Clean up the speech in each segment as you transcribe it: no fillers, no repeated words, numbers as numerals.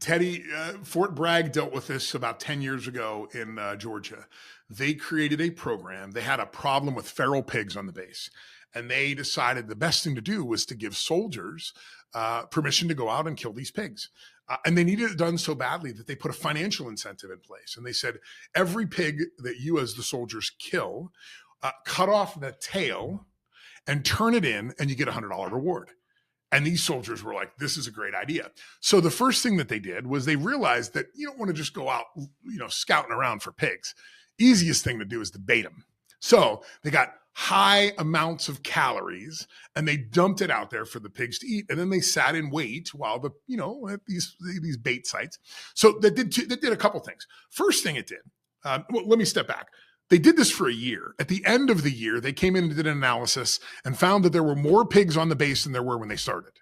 Teddy, Fort Bragg dealt with this about 10 years ago in Georgia. They created a program. They had a problem with feral pigs on the base. And they decided the best thing to do was to give soldiers permission to go out and kill these pigs. And they needed it done so badly that they put a financial incentive in place. And they said, every pig that you as the soldiers kill, cut off the tail and turn it in, and you get a $100 reward. And these soldiers were like, this is a great idea. So the first thing that they did was they realized that you don't want to just go out, scouting around for pigs. Easiest thing to do is to bait them. So they got high amounts of calories and they dumped it out there for the pigs to eat. And then they sat in wait while at these bait sites. So that did a couple things. First thing it did, let me step back. They did this for a year. At the end of the year, they came in and did an analysis and found that there were more pigs on the base than there were when they started.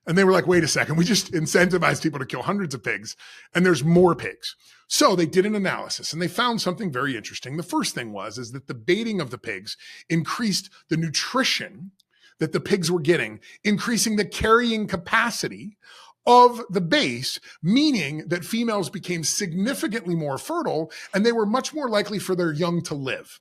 And they were like, wait a second, we just incentivized people to kill hundreds of pigs and there's more pigs. So they did an analysis and they found something very interesting. The first thing is that the baiting of the pigs increased the nutrition that the pigs were getting, increasing the carrying capacity of the base, meaning that females became significantly more fertile and they were much more likely for their young to live.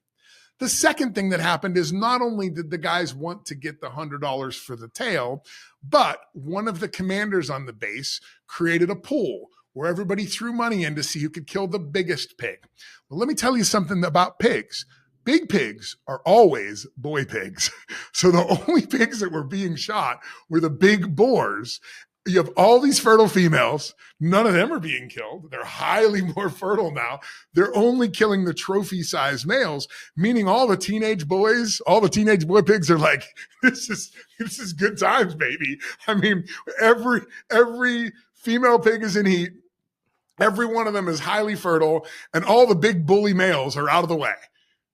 The second thing that happened is not only did the guys want to get the $100 for the tail, but one of the commanders on the base created a pool where everybody threw money in to see who could kill the biggest pig. Well, let me tell you something about pigs. Big pigs are always boy pigs. So the only pigs that were being shot were the big boars. You have all these fertile females. None of them are being killed. They're highly more fertile now. They're only killing the trophy-sized males, meaning all the teenage boy pigs are like, this is good times, baby. I mean, every female pig is in heat. Every one of them is highly fertile, and all the big bully males are out of the way.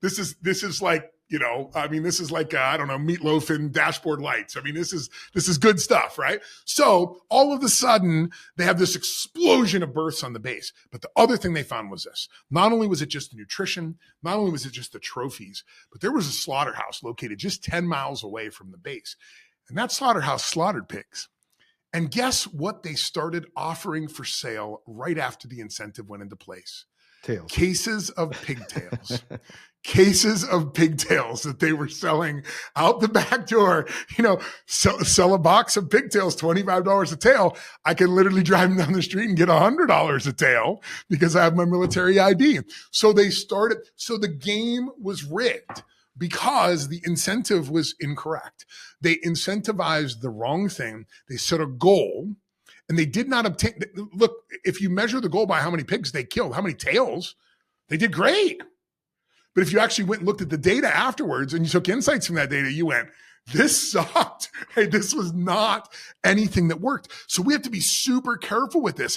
This is like, this is like, Meatloaf and Dashboard Lights. I mean, this is good stuff, right? So all of a sudden they have this explosion of births on the base. But the other thing they found was this. Not only was it just the nutrition, not only was it just the trophies, but there was a slaughterhouse located just 10 miles away from the base. And that slaughterhouse slaughtered pigs. And guess what they started offering for sale right after the incentive went into place? Tails. Cases of pigtails. Cases of pigtails that they were selling out the back door. Sell a box of pigtails, $25 a tail. I can literally drive them down the street and get $100 a tail because I have my military ID. So the game was rigged because the incentive was incorrect. They incentivized the wrong thing. They set a goal and they did not obtain. Look, if you measure the goal by how many pigs they killed, how many tails, they did great. But if you actually went and looked at the data afterwards and you took insights from that data, you went, this sucked. Hey, this was not anything that worked. So we have to be super careful with this. And